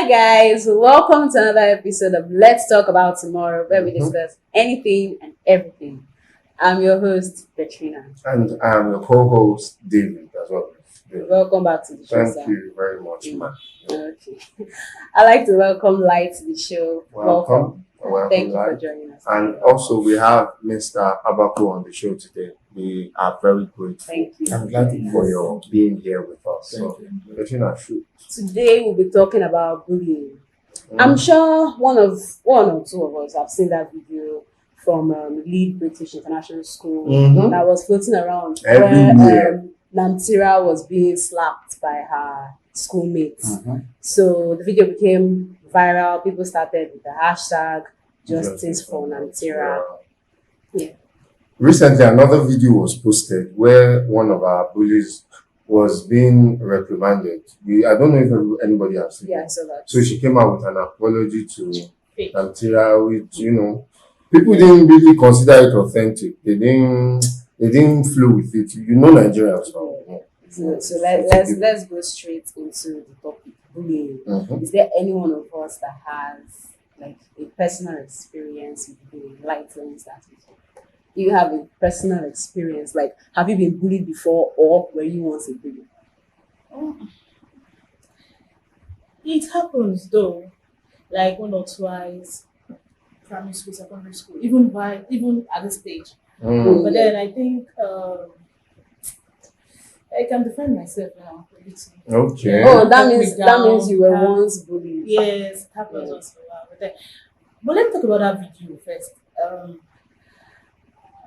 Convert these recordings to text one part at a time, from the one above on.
Hi guys, welcome to another episode of Let's Talk About Tomorrow, where we discuss anything and everything. I'm your host, Petrina. And I'm your co-host, David, as well. Welcome back to the show. Thank you very much, man. Okay. I'd like to welcome Light to the show. Welcome. Thank you for joining us. And also, we have Mr. Abaku on the show today. We are very grateful. Thank you. I'm glad for your being here with us. Petrina, shoot. Today we'll be talking about bullying. I'm sure one or two of us have seen that video from Lead British International School that was floating around where Namtira was being slapped by her schoolmates. So the video became viral. People started with the hashtag Justice for Namtira. Yeah. Recently, another video was posted where one of our bullies was being reprimanded. I don't know if anybody has seen Yeah, I saw that. So she came out with an apology to Namtira, which, people didn't really consider it authentic. They didn't flow with it. Nigerians. So let's go straight into the topic, bullying. Is there any one of us that has like a personal experience with bullying? Like, let me start with you. Do you have a personal experience? Like, have you been bullied before, or were you once a bully? It happens though, like one or twice, primary school, secondary school, even at this stage. But then I think I can defend myself now. Okay. Oh, that means you were once bullied. Yes, it happens once in a while. But let me talk about that video first.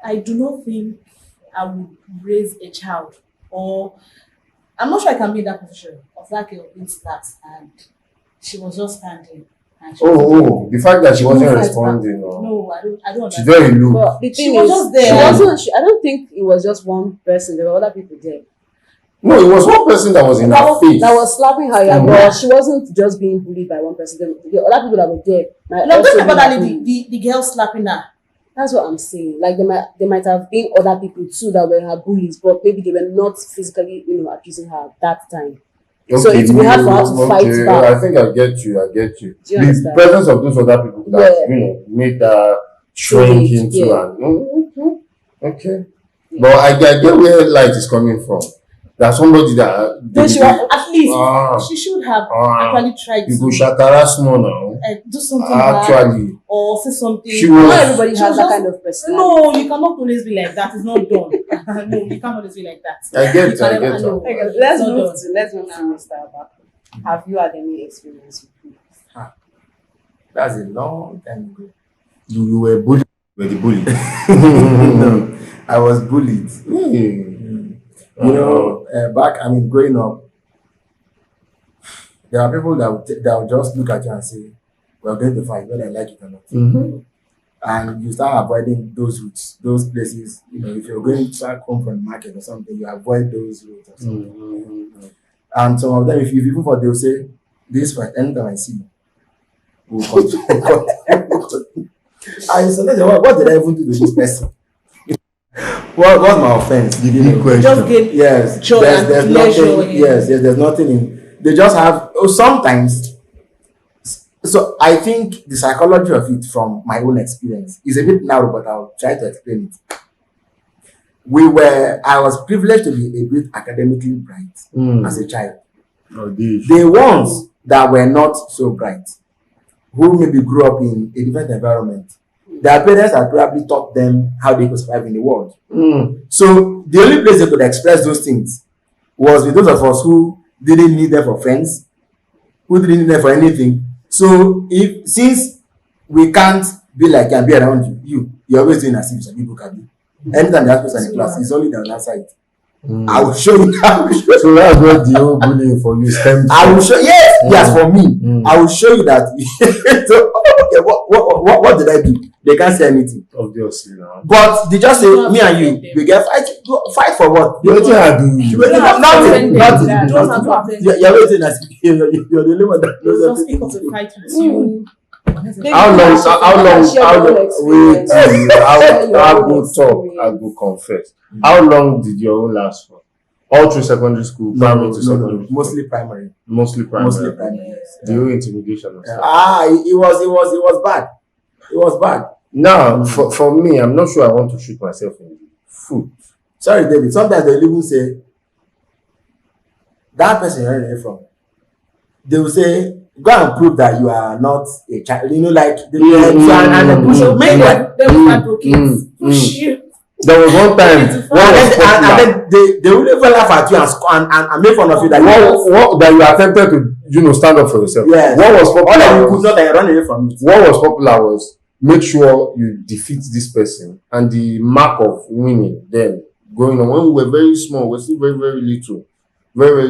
I do not think I would raise a child, or I'm not sure I can be in that position of that girl being slapped and she was just standing. And the fact that she wasn't responding. No, I don't She very low. But the thing she was just there. I don't think it was just one person. There were other people there. No, it was one person that was in her face. That was slapping her, but she wasn't just being bullied by one person. The other people that were there. No, don't about that lady, the girl slapping her. That's what I'm saying. Like there might have been other people too that were her bullies, but maybe they were not physically, accusing her at that time. Okay, so it's been hard for her to fight back. I think I get you. Do you understand? The presence of those other people that made her shrink into and okay. But I get where Light is coming from. There's somebody that at least she should have actually tried you to go shakara small now. Do something Actually, bad or say something. Not everybody has that kind of personality. No, you cannot always be like that. It's not done. No, you can't always be like that. I get it. Let's move to Mr. Abaku. Have you had any experience with bullies? That's a long time ago. You were bullied. You were the bully. No, I was bullied. Growing up, there are people that will just look at you and say, "We're going to fight, whether I like it or not." And you start avoiding those routes, those places. If you're going back home from the market or something, you avoid those routes or something. And some of them, if you even for, they'll say, "This fight, anytime I see you, we'll continue." I said, "What did I even do to this person? What's my offense?" Just get joy and pleasure. There's nothing in. They just have sometimes. So I think the psychology of it, from my own experience, is a bit narrow, but I'll try to explain it. I was privileged to be a bit academically bright as a child. The ones that were not so bright, who maybe grew up in a different environment, their parents had probably taught them how they could survive in the world. So the only place they could express those things was with those of us who didn't need them for friends, who didn't need them for anything. So since we can't be like and be around you're always doing as if people can be. Anytime there's person in class, it's only the other side. I will show you. So that's where the old bullying for you stems. I will show. Yes, for me. I will show you that. So, okay, what did I do? They can't say anything. Obviously, no. But they just say, me and you, we get fight for what? What do I do? Nothing. You're waiting as you're the only one that knows Just speak of the fight with you. How long? Wait, I'll go confess. How long did your own last for? All through secondary school, primary to secondary. No. Mostly primary. Mostly primary. Mostly primary. The whole intimidation. It was bad. It was bad. Now, for me, I'm not sure I want to shoot myself in the foot. Sorry, David. Sometimes they even say that person you're running away from. They will say, go and prove that you are not a child. You know, like They will start push you. There was one time, and then they will even laugh at you and make fun of you that that you attempted to stand up for yourself. Yes. What was popular? All you could not run away from it. What was popular was make sure you defeat this person, and the mark of winning then going on when we were very small, we're still very, very little.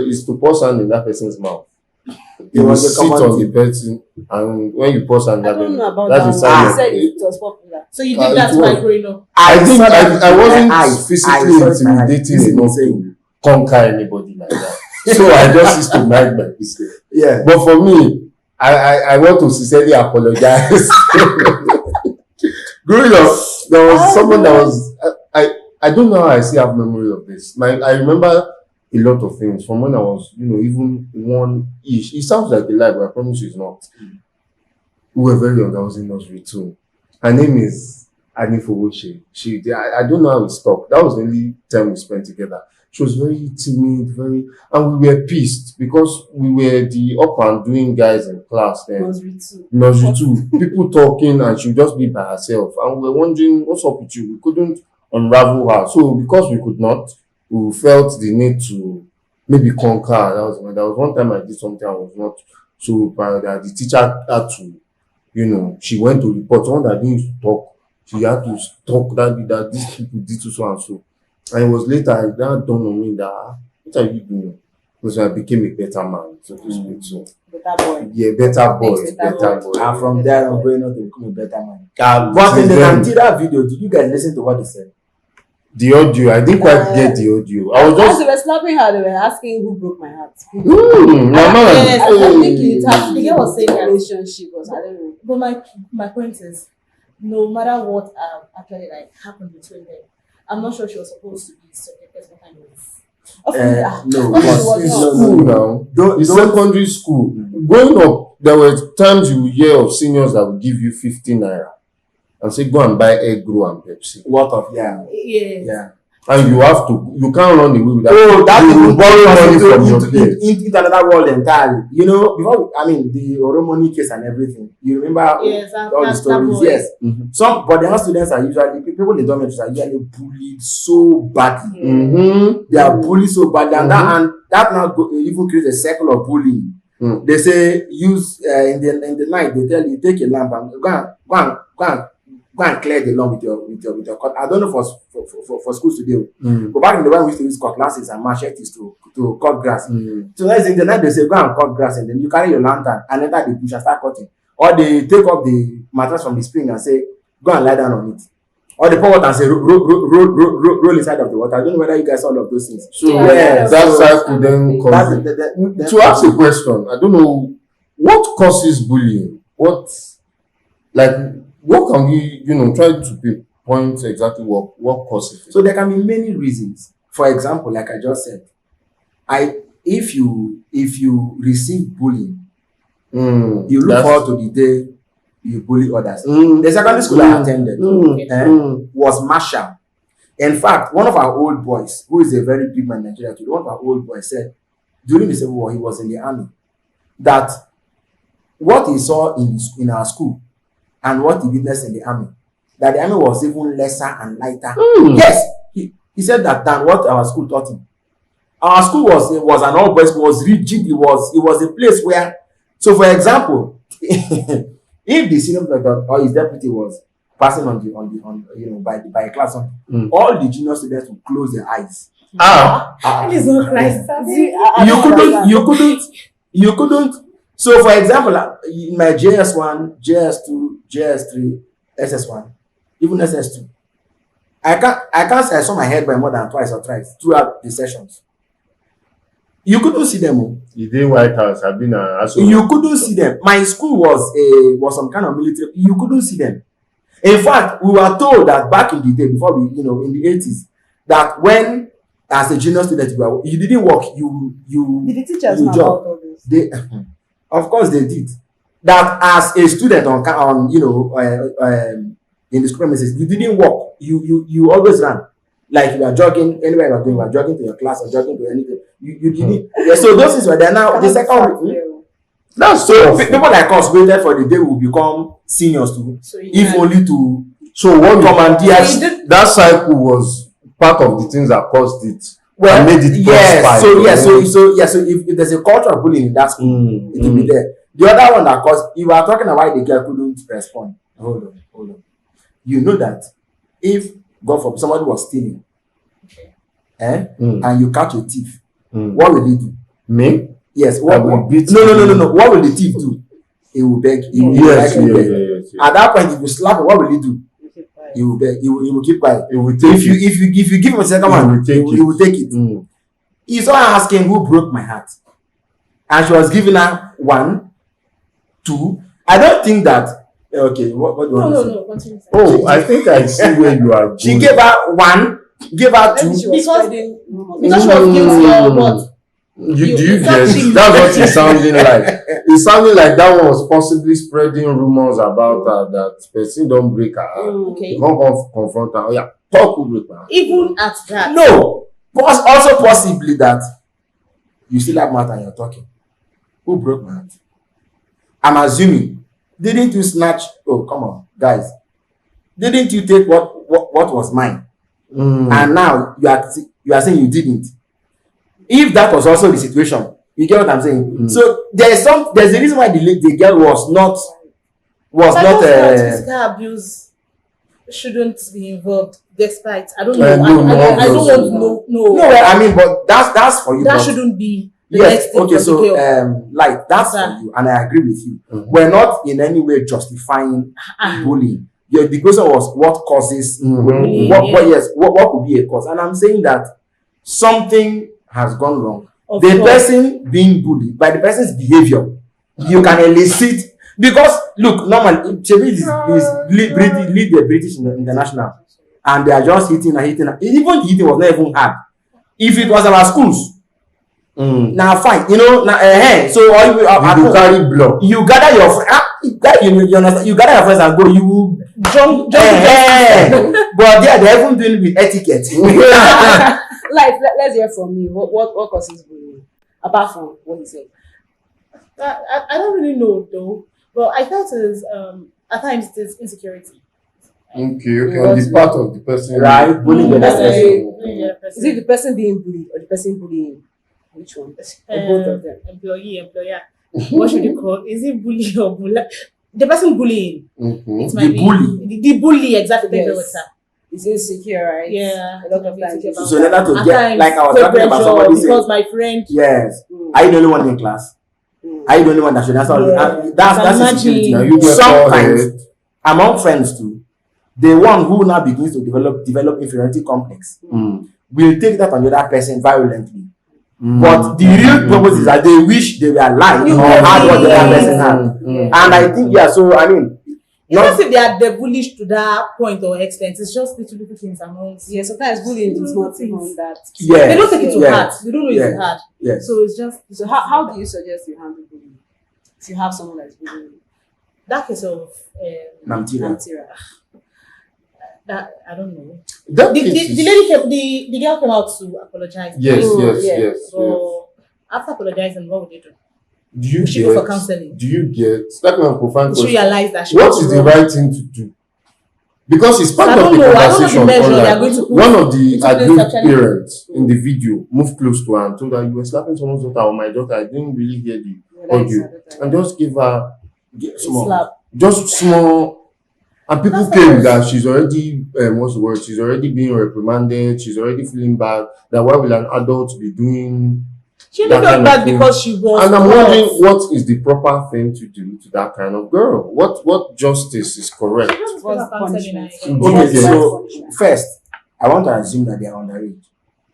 Is to pour sand in that person's mouth. You will sit on the person, and when you pour sand, I don't know about that's that. You said it was popular. So you did that by growing up. I wasn't physically intimidating enough to conquer anybody like that. So I just used to mind my business. Yeah. But for me, I want to sincerely apologize. Growing up, there was someone that was I don't know how I still have memory of this. I remember a lot of things from when I was, even one-ish. It sounds like a lie, but I promise you it's not. We were very young. I was in nursery too. Her name is Anifowoche. I don't know how we stopped. That was the only time we spent together. She was very timid, and we were pissed because we were the up and doing guys in class then. Nursery two. People talking, and she would just be by herself. And we were wondering, what's up with you? We couldn't unravel her. So because we could not, we felt the need to maybe conquer. That was one time I did something I was not so proud that the teacher had to, she went to report someone that didn't talk. She had to talk that these people did so and so. And it was later that dawned on me that what are you doing? Because I became a better man, so to speak. So better boy. Yeah, better boy. And from there I'm going on to become a better man. But in the Nigeria video, did you guys listen to what they said? The audio, I didn't quite get the audio. I was as they were slapping her, they were asking who broke my heart. Yes, I think it has to do with the relationship, or I don't know. But my point is, no matter what actually happened between them, I'm not sure she was supposed to be subjected to kind of. No, secondary school. Growing up, there were times you would hear of seniors that would give you 15 naira. And say go and buy egg roll and Pepsi. What of yeah. And you can't run away with that. You will borrow money from your peers. Into another world entirely. Before the Oromoni case and everything. You remember all the stories? Yes. Mm-hmm. But the students are usually people in the dormitories are usually bullied so badly. Mm-hmm. They are bullied so badly, and that now even creates a circle of bullying. Mm. They say use in the night. They tell you take a lamp and go and clear the lawn with your cut. I don't know for schools today. But back in the day we used to use cutlasses and machetes to cut grass. So next in the night they say go and cut grass, and then you carry your lantern and enter the bush and start cutting. Or they take up the mattress from the spring and say go and lie down on it. Or they pour water and say roll inside of the water. I don't know whether you guys saw all of those things. So that cycle then causes. To ask a question, I don't know what causes bullying. What can we, try to pinpoint exactly what causes it? So there can be many reasons. For example, like I just said, if you receive bullying, you look forward to the day you bully others. The secondary school I attended was Marshall. In fact, one of our old boys, who is a very big man in Nigeria, one of our old boys said during the Civil War, he was in the army, that what he saw in our school and what he witnessed in the army, that the army was even lesser and lighter. Yes, he said that than what our school taught him. Our school was an all boys school, was rigid. It was a place where, so for example, if the senior or his deputy was passing on by a class, all the junior students would close their eyes. It's not Christ. You couldn't. So, for example, in my JS1, JS2, JS3, SS1, even SS2, I can't say I saw my head by more than twice or thrice throughout the sessions. You couldn't see them. You did White House. I've been You couldn't see them. My school was some kind of military. You couldn't see them. In fact, we were told that back in the day, before in the 80s, that when as a junior student, you didn't work. Did the teachers you know job. about all this? They, of course, they did. That as a student on in the school premises, you didn't work. You always ran. Like you are jogging anywhere you are going, you are jogging to your class or jogging to anything. You didn't. Yeah, so those things were there. Now the second. That's So people like us waited for the day we will become seniors too, if only to what commandeer. that cycle was part of the things that caused it. Well, and made it yes. prosper, So if there's a culture of bullying in that school, it will be there. The other one that caused, you are talking about why the girl couldn't respond. Hold on. You know that if God forbid somebody was stealing, and you catch a thief, what will he do? Me? Yes. What will beat? No. What will the thief do? He will beg. He will yes. At that point, if you slap him, what will he do? He will beg. He will keep quiet. He will take if you give him a second one, he will take it. He started asking who broke my heart, and she was giving her 1, 2. I don't think that. Okay, what do you want to say? No, continue. Oh, I think I see where you are going. She gave her 1, gave her 2. Because she was guilty or what? Do you get? That's what it's sounding like. It's sounding like that one was possibly spreading rumors about her that person don't break her heart. Okay. You can't confront her. Oh yeah, talk who break her heart. Even at that. No, also possibly that you still have mouth and you're talking. Who broke my heart? I'm assuming. Didn't you snatch? Oh, come on, guys. Didn't you take what was mine? And now you are saying you didn't. If that was also the situation, you get what I'm saying. So there's a reason why the girl was not physical abuse shouldn't be involved. Despite I don't know. I don't want to know. No, I mean, but that's for you. That shouldn't be. Yes. Okay. So like that's for you, and I agree with you. We're not in any way justifying bullying. The question was what causes bullying. What could be a cause? And I'm saying that something has gone wrong. The person being bullied by the person's behavior, you can elicit, because look, normally Chevi lead the British International, and they are just hitting. Even the hitting was not even hard. If it was our schools, now fine, so all you carry blood. You gather your friends. You gather your friends and go. You jump. But they're even doing it with etiquette. Let's hear from you. What causes bullying? Apart from what you said. I don't really know though. But I felt at times it is insecurity. Okay. On the part of the person, right? Bullying the person. Is it the person being bullied or the person bullying? Which one? Both of them. Employer. What should you call? Is it bully or bully? The person bullying. It might be the bully, exactly. Yes. It's insecure, right? Yeah. A lot of times. So in order to get, like I was talking about somebody because my friend. Yes. Are you the only one in class? Are you the only one that should answer? That's insecurity. Sometimes among friends too, the one who now begins to develop inferiority complex will take that on the other person violently. But the real purpose is that they wish they were alive or had what the other person had. And I think, so I mean, it's not if they are devilish to that point or extent. It's just little things amongst. Yeah, sometimes bullying is not even that. Yes. They don't take it to heart. They don't know it's hard. Yes. So it's just. So how do you suggest you handle bullying? If you have someone that's bullying you? That case of Namtira. That I don't know. The lady the girl came out to apologize. Yes. So after apologizing, what would they do? Do you she go for counseling? Do you get that kind of profound question? Realize that what is the right thing to do? Because it's part of the conversation. One of the aggrieved parents in the video moved close to her and told her, "You were slapping someone's daughter or my daughter. I didn't really hear the audio." And just give her small. And people claim that she's already, she's already being reprimanded, she's already feeling bad, that why will an adult be doing she felt bad because she was. And I'm wondering what is the proper thing to do to that kind of girl? What justice is correct? Okay, so first, I want to assume that they are underage.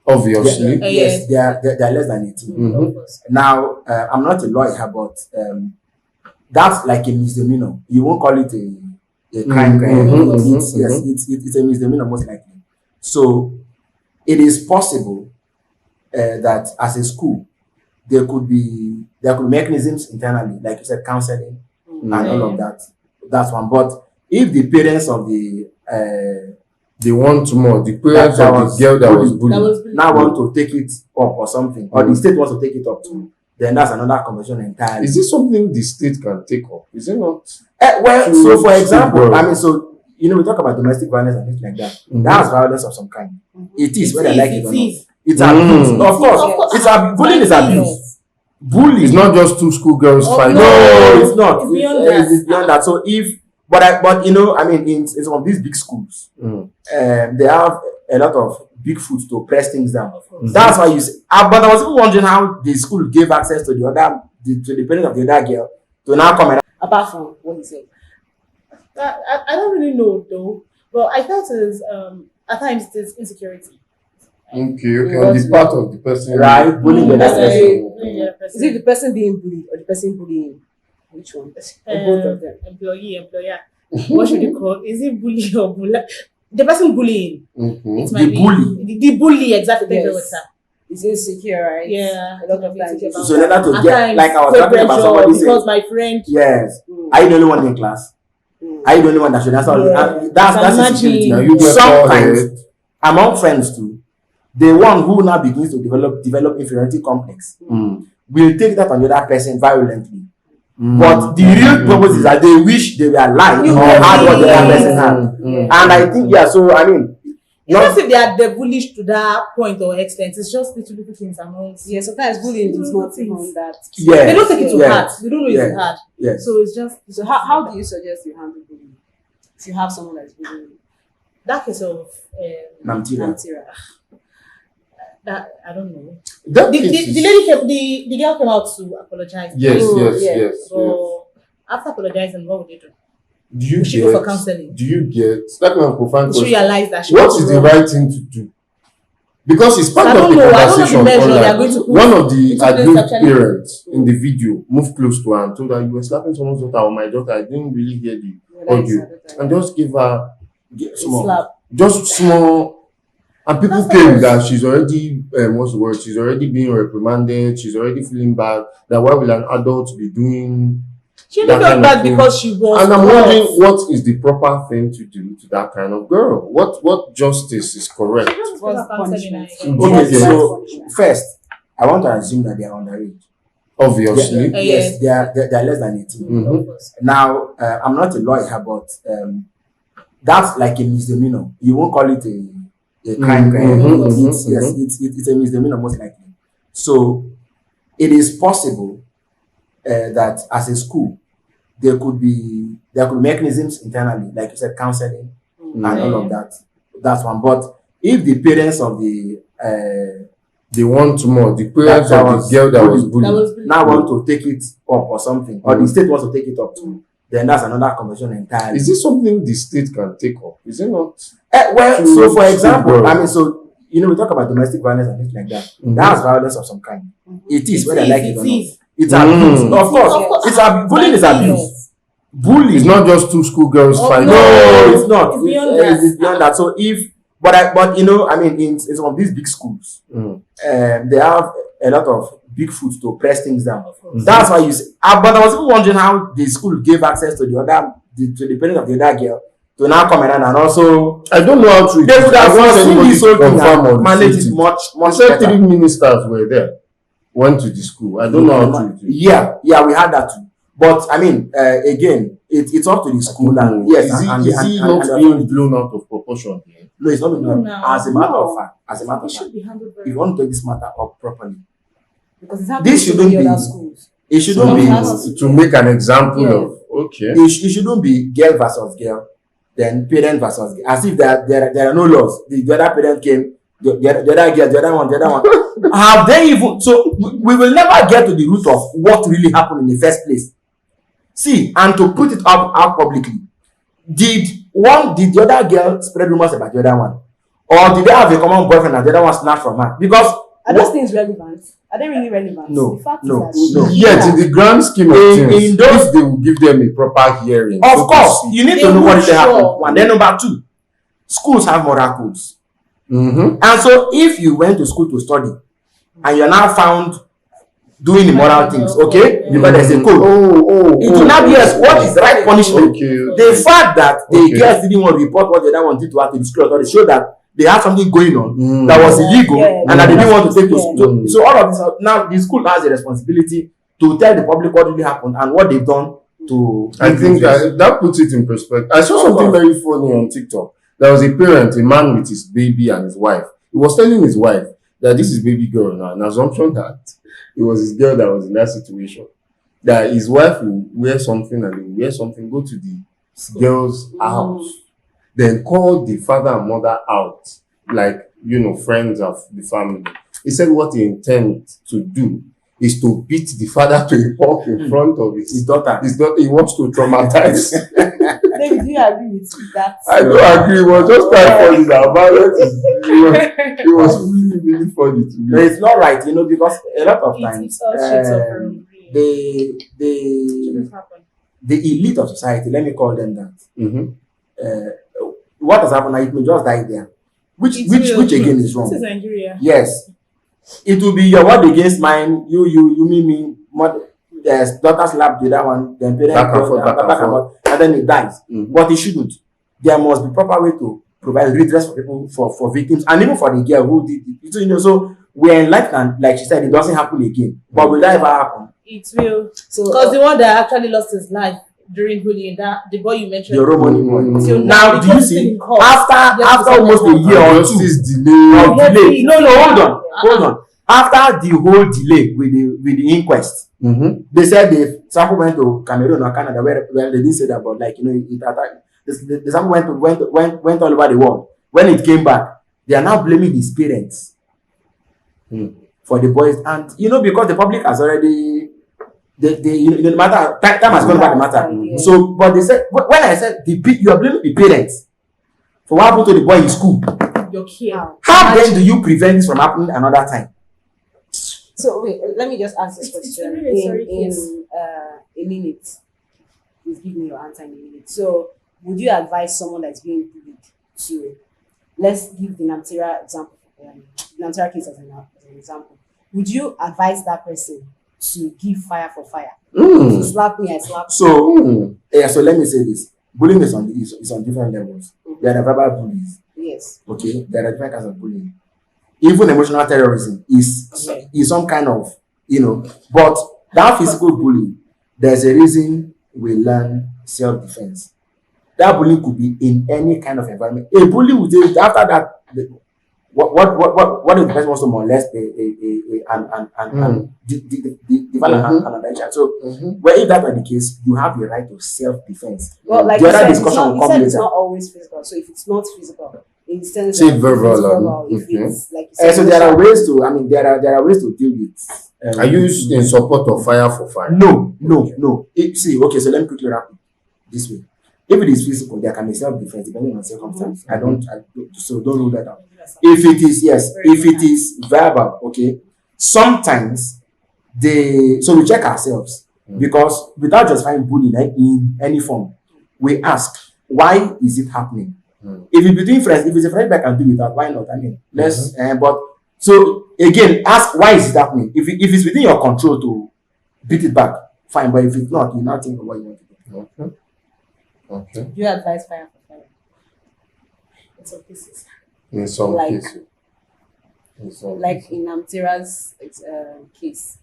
Obviously. Yes, they are less than 18. Now, I'm not a lawyer, but that's like a misdemeanor. You won't call it a crime. It's a misdemeanor most likely. So it is possible that as a school, there could be mechanisms internally, like you said, counseling and all of that. That's one. But if the parents of the they want more, the parents of the girl that was bullied now want to take it up or something, or the state wants to take it up too, then that's another conversation entirely. Is this something the state can take up? Is it not? Well, so for example, I mean, so we talk about domestic violence and things like that. That's violence of some kind. It is, whether I like it or not. It's abuse. Of course. It's bullying is abuse. Bullying is not just two schoolgirls fighting. No, it's not. It's beyond that. It's beyond that. So but I mean, in some of these big schools, they have a lot of big foot to press things down. That's why you see. But I was even wondering how the school gave access to the parents of the other girl to now come and. Apart from what he said. I don't really know though, but I felt at times there's insecurity. Okay. On the part of the person, right? Bullying the person. Is Is it the person being bullied or the person bullying? Which one? Both of them. Employer. What should you call? Is it bully or bully? The person bullying. It might The bully. The bully, exactly. Yes. It's insecure, right? Yeah. A lot of times. So in order to get, like I was talking about somebody because saying, my friend. yes. Are you the only one in class? Are you the only one that should answer? That's insecurity. Sometimes among friends too, the one who now begins to develop inferiority complex will take that on the other person violently. But the real purpose is that they wish they were alive or had what the other person had. And I think, so I mean, it's not as if they are bullish to that point or extent. It's just little things amongst. Yeah, sometimes bullying is not even that. Yes. They don't take it to heart. They don't know it's hard. Yes. So it's just. So how do you suggest you handle bullying? If you have someone that's bullying you? That case of Namtira. That I don't know. The lady came. The girl came out to apologize. Yes. So after apologizing, what would they do? Do you she go for counseling? Do you get that kind of profound question? Realize that what is the right thing to do? Because it's part of the conversation online. One of the aggrieved parents in the video moved close to her and told her, "You were slapping someone's daughter or my daughter. I didn't really hear the audio." And just give her small. And people claim that she's already, she's already being reprimanded. She's already feeling bad. That why will an adult be doing? She didn't feel bad because she was. And I'm wondering what is the proper thing to do to that kind of girl? What justice is correct? Okay, so first, I want to assume that they are underage. Obviously. Yes, they are less than 18. Now, I'm not a lawyer, but that's like a misdemeanor. You won't call it a crime. It's a misdemeanor most likely. So it is possible that as a school there could be mechanisms internally, like you said, counseling and all of that. That's one. But if the parents of the they want more, the parents of the girl that was bullied now want to take it up or something, or the state wants to take it up too, then that's another conversation entirely. Is this something the state can take up? Is it not? So for example, I mean, so we talk about domestic violence and things like that. That's violence of some kind. It is, whether I like it or not. It's abuse. Of course. It's bullying is abuse. Bullying is not just two schoolgirls fighting. No, it's not. It's beyond that. It's beyond that. So I mean, in some of these big schools, they have a lot of big foot to press things down. That's why you see. But I was even wondering how the school gave access to the parents of the other girl to now come around and also. I don't know how to. They would have seen this whole thing and manage it much better. 3 ministers were there. Went to the school. I don't know how to. Yeah, we had that too. But I mean, again, it's up to the school and yes, is it not being blown out of proportion here? No, it's not being blown. As a matter of fact, if you want to take this matter up properly, because this shouldn't be. It shouldn't be to make an example of. Okay. It shouldn't be girl versus girl, then parent versus girl. As if there are no laws. The other parent came. The other girl, the other one. Have they even? So we will never get to the root of what really happened in the first place. See, and to put it up out publicly, did the other girl spread rumors about the other one, or did they have a common boyfriend and the other one snatched from her? Because are those things relevant? Are they really relevant? No, the fact no. Yet, in the grand scheme of things, if they will give them a proper hearing, of course, you need to know what is happening. And then number 2, schools have moral codes. And so if you went to school to study and you're now found doing immoral things, okay? Because there's a code. It will not be as what is the right punishment. The fact that the girls didn't want to report what they wanted to have to disclose, or they show that they had something going on that was illegal and that they didn't want to take to school. So all of this, now the school has a responsibility to tell the public what really happened and what they've done to. I think that puts it in perspective. I saw something very funny on TikTok. There was a parent, a man with his baby and his wife. He was telling his wife that this is baby girl now, an assumption that it was his girl that was in that situation. That his wife will wear something and they will wear something, go to the girl's house, then call the father and mother out, like, friends of the family. He said what he intends to do is to beat the father to a pulp in front of his daughter. He wants to traumatize. David, do you agree with that? I don't agree. It was just quite funny now. It was really, really funny to me. But it's not right, because a lot of times it's all shades of the elite of society, let me call them that. What has happened now, it may just die there. Which again is wrong. This is Nigeria. Yes. It will be your word against mine, you, me, there's daughter slap the other one, then parents back and forth, and then it dies. But it shouldn't. There must be proper way to provide redress for people, for victims, and even for the girl who did it. So we're enlightened, like she said, it doesn't happen again. But will that ever happen? It will. Because the one that actually lost his life during bullying, the boy you mentioned, your money. Now, do you see? After almost a year or two, delay. No, hold on. After the whole delay with the inquest, they said the sample went to Cameroon or Canada, where they didn't say that, but the sample went all over the world. When it came back, they are now blaming his parents for the boys, and because the public has already. The matter time has gone by the matter. So, but they said when I said you are blaming the parents for what happened to the boy in school. Your kid. How then do you prevent this from happening another time? So wait, let me just ask this question in a minute. Please give me your answer in a minute. So, would you advise someone that's being bullied to, let's give the Namtira example, the Namtira case as an example. Would you advise that person to give fire for fire? To slap me, I slap you. So let me say this: bullying is on different levels. There are verbal bullies. Yes. Okay. There are different kinds of bullying. Even emotional terrorism is some kind of but that physical bullying, there's a reason we learn self-defense. That bullying could be in any kind of environment. A bully would say after that, what if the person wants to molest another child? So, if that were the case, you have the right to self-defense. Well, like the you other said, discussion will come later. it's not always physical. So if it's not physical, in sense say of verbal, if it's like you said, so there are ways to. There are ways to deal with. Are you in support of fire for fire? No. So let me quickly wrap it this way. If it is physical, there can be self-defense depending on circumstance. So don't rule that out. If it is verbal, okay. Sometimes so we check ourselves because without justifying bullying in any form, we ask, why is it happening? If it's between friends, if it's a friend that can do without, why not? I mean, let's. But so again, ask why is it happening. If it's within your control to beat it back, fine. But if it's not, you now think of what you want to do. Okay. Do you advise fire for fire? In some cases. In some cases. Like in Namtira's case,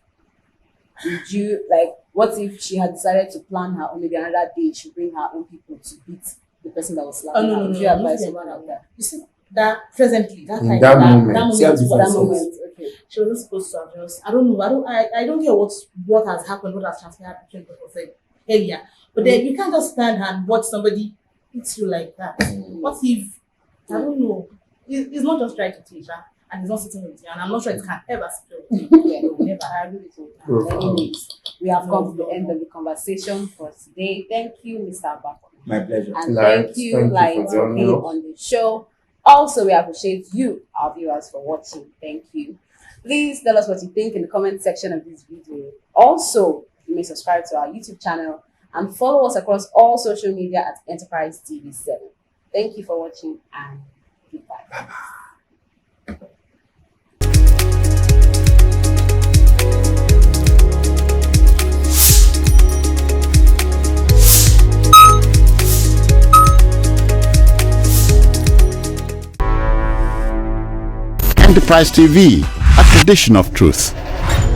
would you what if she had decided to plan her own, maybe another day she bring her own people to beat the person that was slapping her? Would you advise someone like that? You see that presently, that time, that moment, okay. She wasn't supposed to have just. I don't know. I don't care what has happened, what has transpired between both of them earlier. But then you can't just stand and watch somebody hit you like that. What if I don't know? It's not just trying to teach her, and it's not sitting with you, and I'm not sure it can ever sit with you. Never. I agree with you. Anyways, we have come to the end of the conversation for today. Thank you, Mr. Bako. My pleasure. And thank you for being on the show. Also, we appreciate you, our viewers, for watching. Thank you. Please tell us what you think in the comment section of this video. Also, you may subscribe to our YouTube channel and follow us across all social media at Enterprise TV 7. Thank you for watching and goodbye. Bye-bye. Enterprise TV, a tradition of truth.